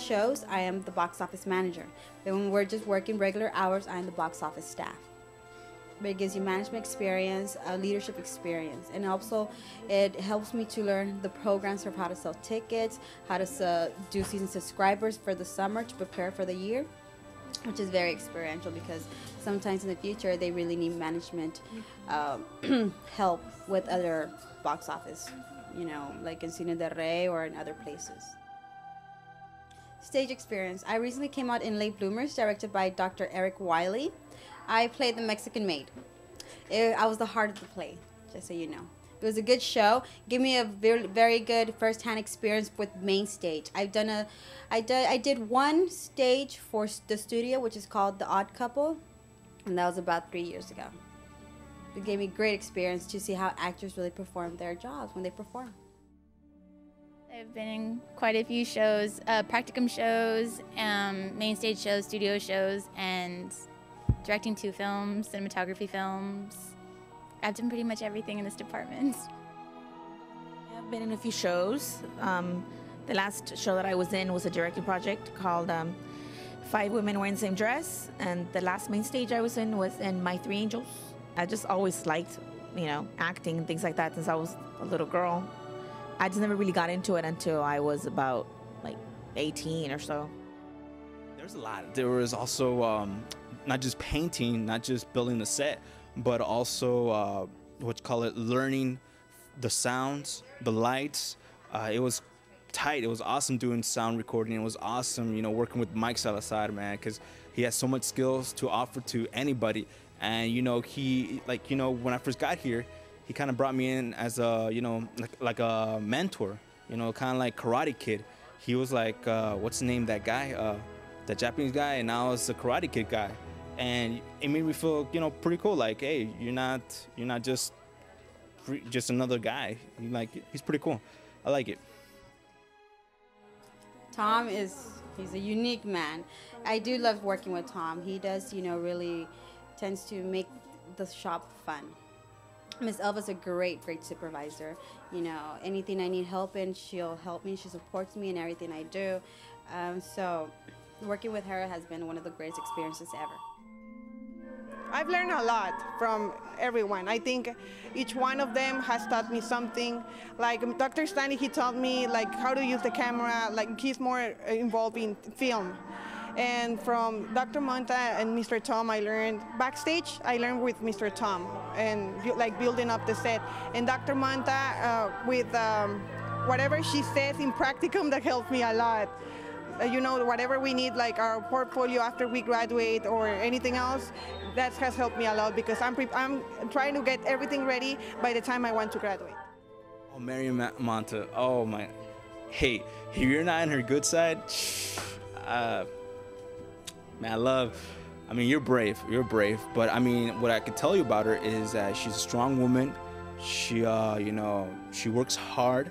shows, I am the box office manager. But when we're just working regular hours, I'm the box office staff. But it gives you management experience, leadership experience, and also it helps me to learn the programs of how to sell tickets, how to do season subscribers for the summer to prepare for the year, which is very experiential because sometimes in the future they really need management help with other box office, you know, like in Cine del Rey or in other places. Stage experience. I recently came out in Late Bloomers, directed by Dr. Eric Wiley. I played the Mexican maid. I was the heart of the play, just so you know. It was a good show. Gave me a very, very good first-hand experience with main stage. I did one stage for the studio, which is called The Odd Couple, and that was about 3 years ago. It gave me great experience to see how actors really perform their jobs when they perform. I've been in quite a few shows, practicum shows, main stage shows, studio shows, and directing 2 films, cinematography films. I've done pretty much everything in this department. I've been in a few shows. The last show that I was in was a directing project called 5 Women Wearing the Same Dress, and the last main stage I was in My 3 Angels. I just always liked, you know, acting and things like that since I was a little girl. I just never really got into it until I was about like 18 or so. There's a lot. There was also not just painting, not just building the set, but also learning the sounds, the lights. It was tight. It was awesome doing sound recording. It was awesome, you know, working with Mike Salazar, man, because he has so much skills to offer to anybody. And you know, when I first got here, he kind of brought me in as a, you know, like a mentor, you know, kind of like Karate Kid. He was like, what's the name of that guy? The Japanese guy, and now it's the Karate Kid guy. And it made me feel, you know, pretty cool. Like, hey, you're not just another guy. He's pretty cool. I like it. Tom he's a unique man. I do love working with Tom. He does, you know, really tends to make the shop fun. Miss Elva's a great supervisor. You know, anything I need help in, she'll help me. She supports me in everything I do. So working with her has been one of the greatest experiences ever. I've learned a lot from everyone. I think each one of them has taught me something. Like Dr. Stanley, he taught me like how to use the camera. Like he's more involved in film. And from Dr. Monta and Mr. Tom, I learned backstage. I learned with Mr. Tom and like building up the set. And Dr. Monta with whatever she says in practicum, that helped me a lot. You know, whatever we need, like our portfolio after we graduate or anything else, that has helped me a lot because I'm trying to get everything ready by the time I want to graduate. Oh, Mary Monta, oh my, hey, if you're not on her good side, man, I mean, you're brave, but I mean, what I can tell you about her is that she's a strong woman. She, you know, she works hard,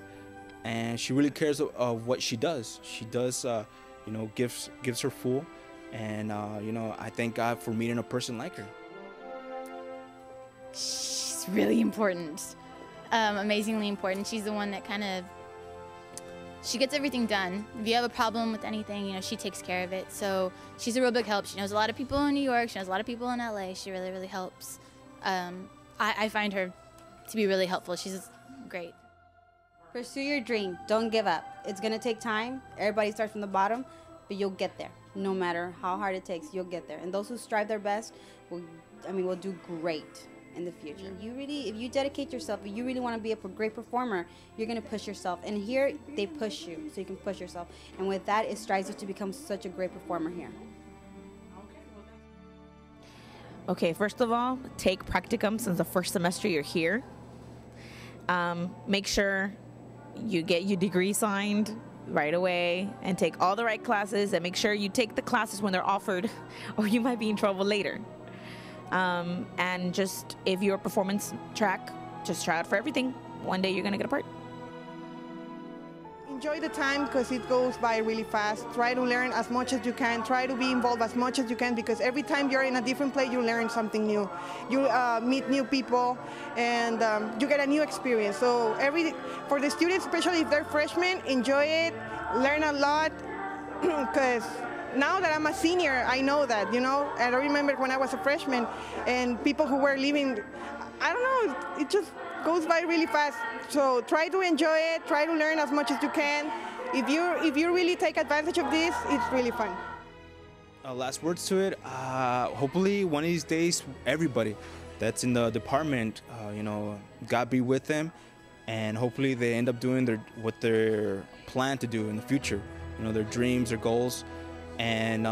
and she really cares of what she does. She does, you know, gives her full, and you know, I thank God for meeting a person like her. She's really important, amazingly important. She's the one that she gets everything done. If you have a problem with anything, you know, she takes care of it. So she's a real big help. She knows a lot of people in New York. She knows a lot of people in LA. She really, really helps. I find her to be really helpful. She's great. Pursue your dream. Don't give up. It's going to take time. Everybody starts from the bottom, but you'll get there. No matter how hard it takes, you'll get there. And those who strive their best will do great in the future. If you dedicate yourself, if you really want to be a great performer, you're going to push yourself. And here, they push you, so you can push yourself. And with that, it strives you to become such a great performer here. Okay, first of all, take practicum since the first semester you're here. Make sure you get your degree signed right away and take all the right classes, and make sure you take the classes when they're offered or you might be in trouble later. And just, if you're a performance track, just try out for everything. One day you're gonna get a part. Enjoy the time because it goes by really fast. Try to learn as much as you can. Try to be involved as much as you can because every time you're in a different place, you learn something new. You meet new people and you get a new experience. So for the students, especially if they're freshmen, enjoy it, learn a lot, because now that I'm a senior, I know that, you know, and I remember when I was a freshman and people who were leaving, I don't know, it just goes by really fast. So try to enjoy it, try to learn as much as you can. If you really take advantage of this, it's really fun. Last words to it. Hopefully, one of these days, everybody that's in the department, you know, God be with them, and hopefully they end up doing what they're planned to do in the future. You know, their dreams, their goals, and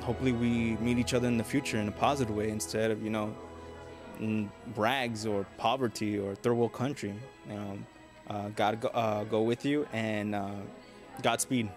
hopefully we meet each other in the future in a positive way instead of, you know, in rags or poverty or third world country. You know, God go with you, and Godspeed.